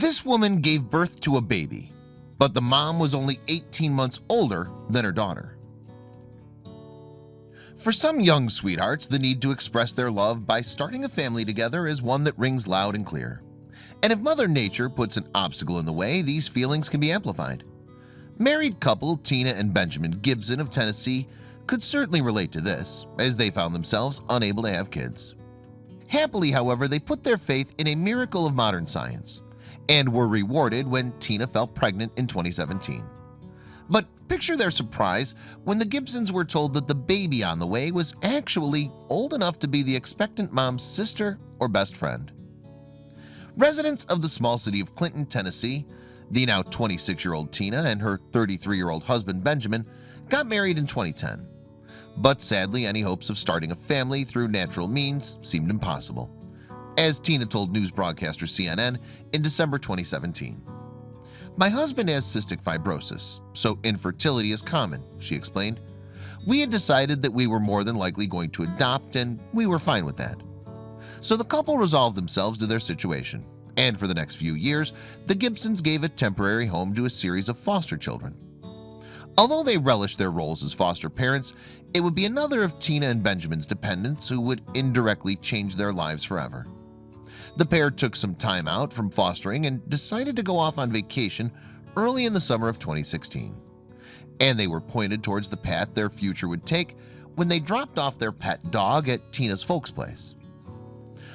This woman gave birth to a baby, but the mom was only 18 months older than her daughter. For some young sweethearts, the need to express their love by starting a family together is one that rings loud and clear. And if Mother Nature puts an obstacle in the way, these feelings can be amplified. Married couple Tina and Benjamin Gibson of Tennessee could certainly relate to this, as they found themselves unable to have kids. Happily, however, they put their faith in a miracle of modern science and were rewarded when Tina fell pregnant in 2017. But picture their surprise when the Gibsons were told that the baby on the way was actually old enough to be the expectant mom's sister or best friend. Residents of the small city of Clinton, Tennessee, the now 26-year-old Tina and her 33-year-old husband Benjamin got married in 2010. But sadly, any hopes of starting a family through natural means seemed impossible, as Tina told news broadcaster CNN in December 2017. "My husband has cystic fibrosis, so infertility is common," she explained. "We had decided that we were more than likely going to adopt, and we were fine with that." So the couple resolved themselves to their situation, and for the next few years, the Gibsons gave a temporary home to a series of foster children. Although they relished their roles as foster parents, it would be another of Tina and Benjamin's dependents who would indirectly change their lives forever. The pair took some time out from fostering and decided to go off on vacation early in the summer of 2016. And they were pointed towards the path their future would take when they dropped off their pet dog at Tina's folks' place.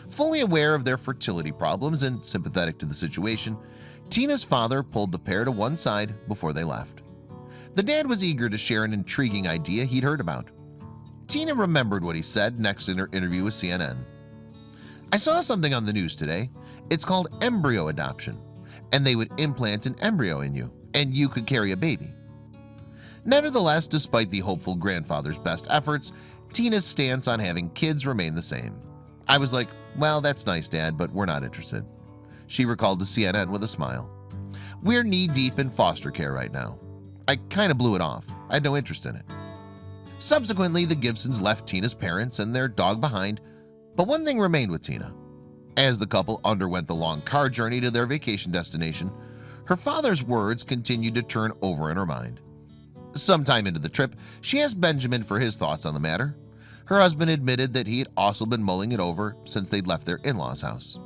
Fully aware of their fertility problems and sympathetic to the situation, Tina's father pulled the pair to one side before they left. The dad was eager to share an intriguing idea he'd heard about. Tina remembered what he said next in her interview with CNN. "I saw something on the news today. It's called embryo adoption, and they would implant an embryo in you, and you could carry a baby." Nevertheless, despite the hopeful grandfather's best efforts, Tina's stance on having kids remained the same. "I was like, well, that's nice, Dad, but we're not interested," she recalled to CNN with a smile. "We're knee-deep in foster care right now. I kind of blew it off. I had no interest in it." Subsequently, the Gibsons left Tina's parents and their dog behind, but one thing remained with Tina. As the couple underwent the long car journey to their vacation destination, her father's words continued to turn over in her mind. Sometime into the trip, she asked Benjamin for his thoughts on the matter. Her husband admitted that he had also been mulling it over since they'd left their in-laws' house.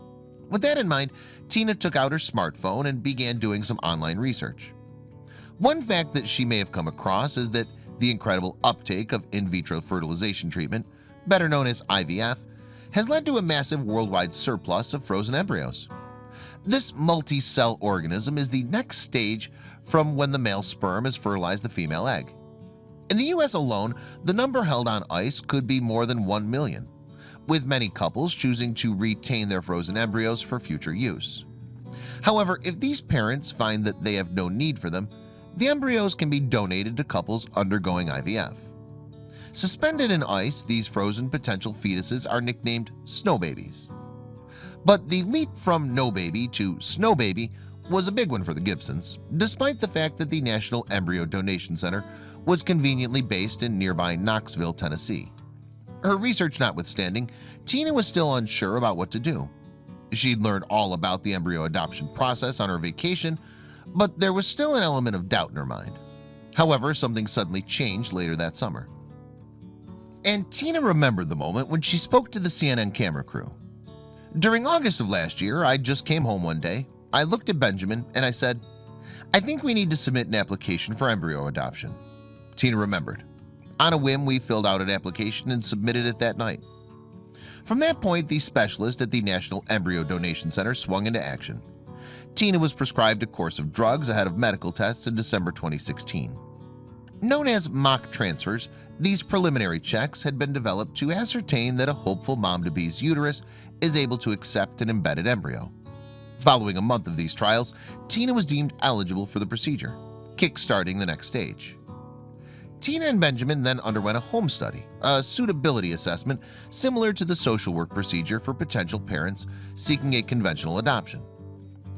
With that in mind, Tina took out her smartphone and began doing some online research. One fact that she may have come across is that the incredible uptake of in vitro fertilization treatment, better known as IVF, has led to a massive worldwide surplus of frozen embryos. This multi-cell organism is the next stage from when the male sperm has fertilized the female egg. In the US alone, the number held on ice could be more than 1 million, with many couples choosing to retain their frozen embryos for future use. However, if these parents find that they have no need for them, the embryos can be donated to couples undergoing IVF. Suspended in ice, these frozen potential fetuses are nicknamed snow babies. But the leap from no baby to snow baby was a big one for the Gibsons, despite the fact that the National Embryo Donation Center was conveniently based in nearby Knoxville, Tennessee. Her research notwithstanding, Tina was still unsure about what to do. She'd learned all about the embryo adoption process on her vacation, but there was still an element of doubt in her mind. However, something suddenly changed later that summer. And Tina remembered the moment when she spoke to the CNN camera crew. "During August of last year, I just came home one day. I looked at Benjamin and I said, I think we need to submit an application for embryo adoption." Tina remembered. On a whim, we filled out an application and submitted it that night. From that point, the specialist at the National Embryo Donation Center swung into action. Tina was prescribed a course of drugs ahead of medical tests in December 2016. Known as mock transfers, these preliminary checks had been developed to ascertain that a hopeful mom-to-be's uterus is able to accept an embedded embryo. Following a month of these trials, Tina was deemed eligible for the procedure, kick-starting the next stage. Tina and Benjamin then underwent a home study, a suitability assessment similar to the social work procedure for potential parents seeking a conventional adoption.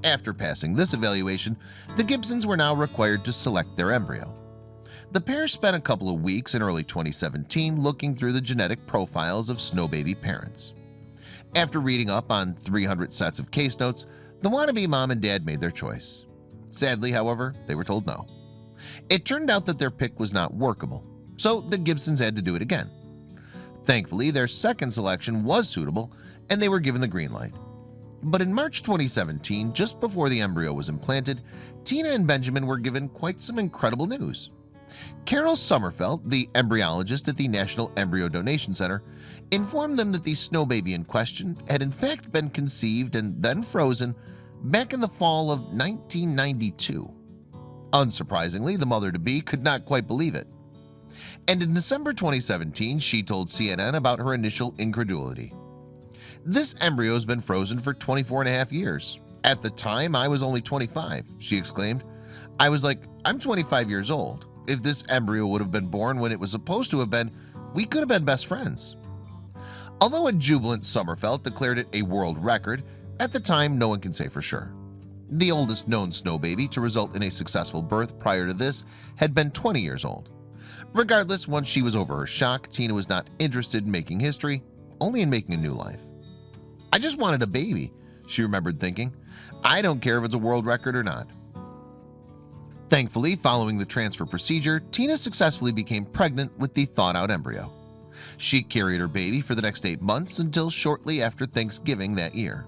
After passing this evaluation, the Gibsons were now required to select their embryo. The pair spent a couple of weeks in early 2017 looking through the genetic profiles of snow baby parents. After reading up on 300 sets of case notes, The wannabe mom and dad made their choice. Sadly, however, they were told no. It turned out that their pick was not workable, so the Gibsons had to do it again. Thankfully, their second selection was suitable, and they were given the green light. But in March 2017, just before the embryo was implanted, Tina and Benjamin were given quite some incredible news. Carol Sommerfeld, the embryologist at the National Embryo Donation Center, informed them that the snow baby in question had in fact been conceived and then frozen back in the fall of 1992. Unsurprisingly, the mother-to-be could not quite believe it. And in December 2017, she told CNN about her initial incredulity. "This embryo has been frozen for 24 and a half years. At the time, I was only 25, she exclaimed. I was like, I'm 25 years old. If this embryo would have been born when it was supposed to have been, we could have been best friends." Although a jubilant Sommerfeld declared it a world record, at the time no one can say for sure. The oldest known snow baby to result in a successful birth prior to this had been 20 years old. Regardless, once she was over her shock, Tina was not interested in making history, only in making a new life. "I just wanted a baby," she remembered thinking. "I don't care if it's a world record or not." Thankfully, following the transfer procedure, Tina successfully became pregnant with the thawed-out embryo. She carried her baby for the next 8 months until shortly after Thanksgiving that year.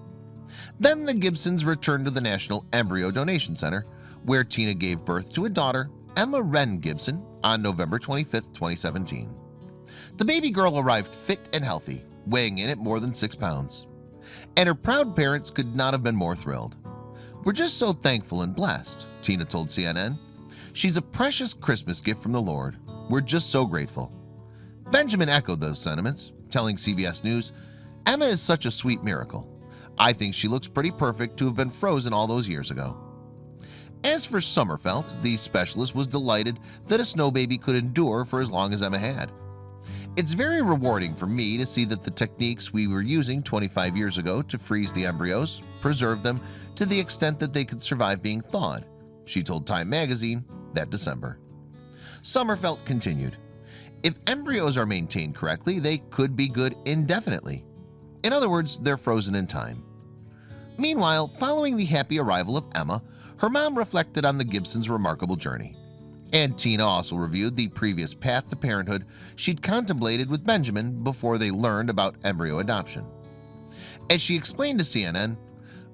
Then the Gibsons returned to the National Embryo Donation Center, where Tina gave birth to a daughter, Emma Wren Gibson, on November 25, 2017. The baby girl arrived fit and healthy, weighing in at more than 6 pounds. And her proud parents could not have been more thrilled. "We're just so thankful and blessed," Tina told CNN. "She's a precious Christmas gift from the Lord. We're just so grateful." Benjamin echoed those sentiments, telling CBS News, "Emma is such a sweet miracle. I think she looks pretty perfect to have been frozen all those years ago." As for Sommerfeld, the specialist was delighted that a snow baby could endure for as long as Emma had. "It's very rewarding for me to see that the techniques we were using 25 years ago to freeze the embryos preserved them to the extent that they could survive being thawed," she told Time magazine that December. Sommerfeld continued, "If embryos are maintained correctly, they could be good indefinitely. In other words, they're frozen in time." Meanwhile, following the happy arrival of Emma, her mom reflected on the Gibsons' remarkable journey. And Tina also reviewed the previous path to parenthood she'd contemplated with Benjamin before they learned about embryo adoption. As she explained to CNN,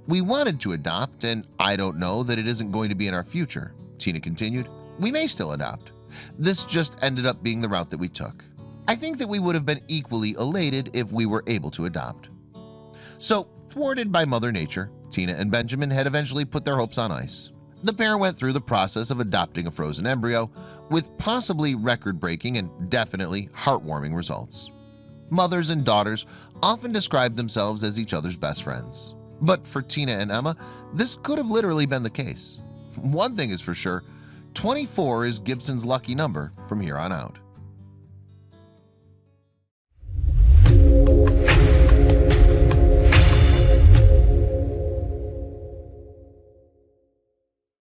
"We wanted to adopt, and I don't know that it isn't going to be in our future," Tina continued. "We may still adopt. This just ended up being the route that we took. I think that we would have been equally elated if we were able to adopt." So, thwarted by Mother Nature, Tina and Benjamin had eventually put their hopes on ice. The pair went through the process of adopting a frozen embryo with possibly record-breaking and definitely heartwarming results. Mothers and daughters often describe themselves as each other's best friends. But for Tina and Emma, this could have literally been the case. One thing is for sure, 24 is Gibson's lucky number from here on out.